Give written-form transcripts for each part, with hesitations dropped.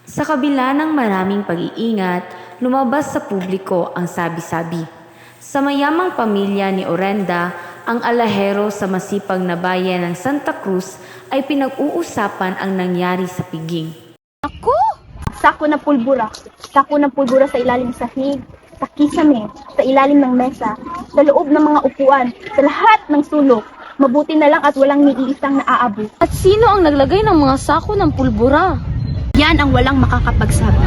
Sa kabila ng maraming pag-iingat, lumabas sa publiko ang sabi-sabi. Sa mayamang pamilya ni Orenda, ang alahero sa masipag na bayan ng Santa Cruz ay pinag-uusapan ang nangyari sa piging. Ako? Sako ng pulbura. Sako ng pulbura sa ilalim ng sahig, sa kisame, sa ilalim ng mesa, sa loob ng mga upuan, sa lahat ng sulok. Mabuti na lang at walang niiisang naaabot. At sino ang naglagay ng mga sako ng pulbura? Yan ang walang makakapagsabi.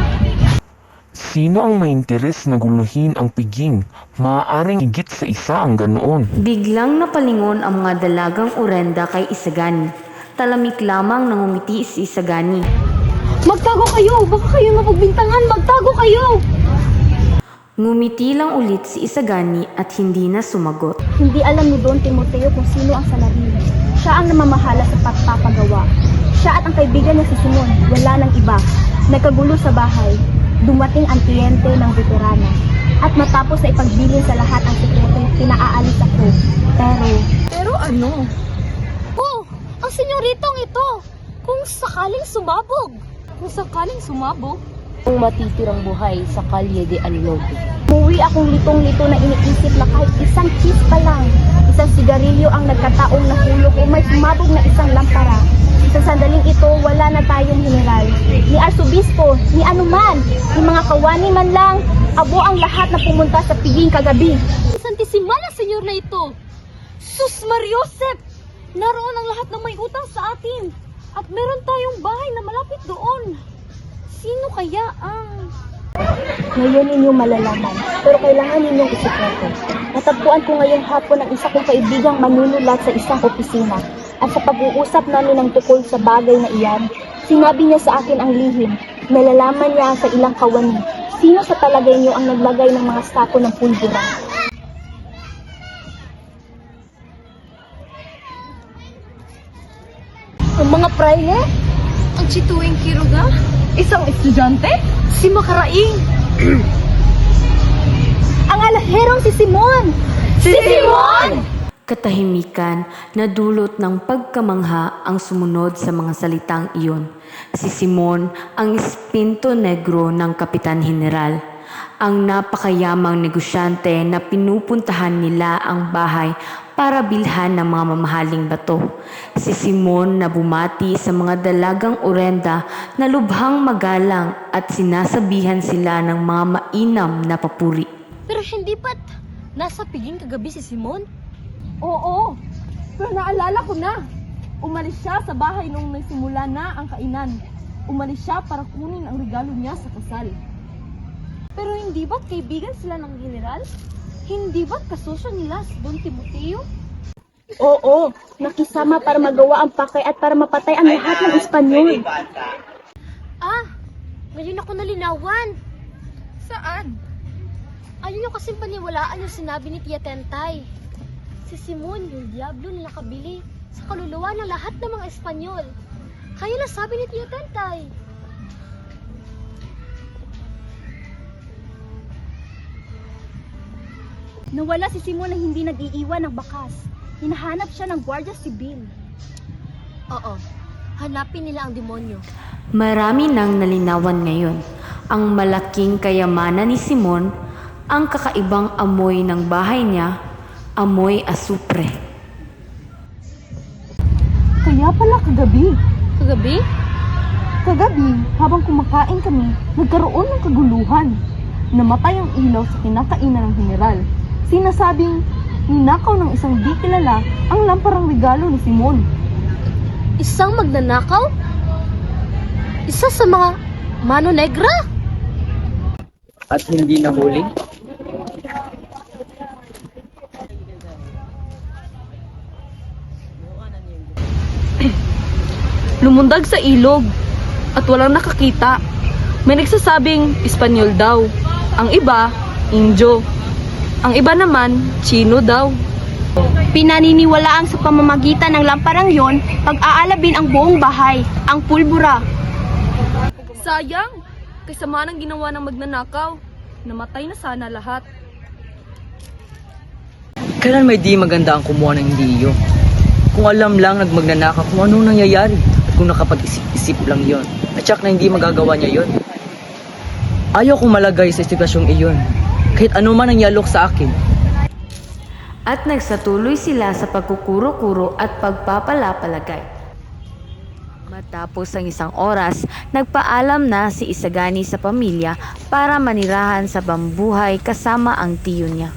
Sino ang may interes na guluhin ang piging? Maaaring higit sa isa ang ganoon. Biglang napalingon ang mga dalagang Orenda kay Isagani. Talamik lamang nang umiti si Isagani. Magtago kayo! Baka kayo mapagbintangan! Magtago kayo! Ngumiti lang ulit si Isagani at hindi na sumagot. Hindi alam ni Don Timoteo kung sino ang salarin. Siya ang namamahala sa pagpapagawa. Siya at ang kaibigan niya si Simon, wala nang iba. Nagkagulo sa bahay. Dumating ang kliyente ng veterana. At matapos na ipagbilin sa lahat ang sekreto, pinaaalis ako. Pero ano? Oh! Ang senyoritong ito! Kung sakaling sumabog! Kung sakaling sumabog? Ang matitirang buhay sa Kalye de Alinobe. Umuwi akong litong-lito na iniisip na kahit isang chispa lang, isang sigarilyo ang nagkataong nahulog o may sumabog na isang lampara. Sa sandaling ito, wala na tayong general, ni arsobispo, ni anuman, ni mga kawani man lang, abo ang lahat na pumunta sa piging kagabi. Santisimal ang senyor na ito! Sus Mariosep! Naroon ang lahat ng may utang sa atin! At meron tayong bahay na malapit doon! Sino kaya ang... Ngayon ninyo malalaman, pero kailangan ninyong isikreto. Natagpuan ko ngayong hapon ang isa kong kaibigang manunulat sa isang opisina. At sa pag-uusap namin ng tukol sa bagay na iyan, sinabi niya sa akin ang lihim. Nalalaman niya sa ilang kawani. Sino sa palagay niyo ang naglagay ng mga sako ng pulbura? Ang mga praile? Ang chituing kiruga? Isang estudyante? Si Makaraing! Ang alaherong si Simon! Si Simon! Katahimikan na dulot ng pagkamangha ang sumunod sa mga salitang iyon. Si Simon ang espinto negro ng Kapitan General, ang napakayamang negosyante na pinupuntahan nila ang bahay para bilhan ng mga mamahaling bato. Si Simon na bumati sa mga dalagang Orenda na lubhang magalang at sinasabihan sila ng mga mainam na papuri. Pero hindi ba't nasa piging kagabi si Simon? Oo, pero naalala ko na. Umalis siya sa bahay nung nagsimula na ang kainan. Umalis siya para kunin ang regalo niya sa kasal. Pero hindi ba't kaibigan sila ng general? Hindi ba't kasosyo nila si Don Timoteo? Oo, nakisama para magawa ang pakay at para mapatay ang lahat ng Espanyol. Ah, ngayon ako nalinawan. Saan? Ayaw niyo kasing paniwalaan yung sinabi ni Tia Tentay. Si Simon, yung diablo na nakabili sa kaluluwa ng lahat ng mga Espanyol. Kaya na sabi ni Tia Tentay. Nawala si Simon na hindi nag-iiwan ng bakas. Hinahanap siya ng Guardia Civil. Oo, hanapin nila ang demonyo. Marami nang nalinawan ngayon. Ang malaking kayamanan ni Simon, ang kakaibang amoy ng bahay niya, amoy asupre. Kaya pala kagabi. Kagabi? Kagabi, habang kumakain kami, nagkaroon ng kaguluhan. Namatay ang ilaw sa kinakainan ng general. Sinasabing, ninakaw ng isang di kilala ang lamparang regalo ni Simon. Isang magnanakaw? Isa sa mga mano negra? At hindi nahuli? Lumundag sa ilog at walang nakakita. May nagsasabing Espanyol daw. Ang iba, Indio. Ang iba naman, Chino daw. Pinaniniwalaang sa pamamagitan ng lamparang yon, pag-aalabin ang buong bahay, ang pulbura. Sayang, kasama ng ginawa ng magnanakaw. Namatay na sana lahat. Kailan may di maganda ang kumuha ng hindi iyo? Kung alam lang nagmagnanakaw kung anong nangyayari at kung nakapag-isip-isip lang yon. At syak na hindi magagawa niya yon. Ayaw kong malagay sa sitwasyong iyon. Kahit ano man ang yalok sa akin. At nagsatuloy sila sa pagkukuro-kuro at pagpapalapalagay. Matapos ang isang oras, nagpaalam na si Isagani sa pamilya para manirahan sa bambuhay kasama ang tiyo niya.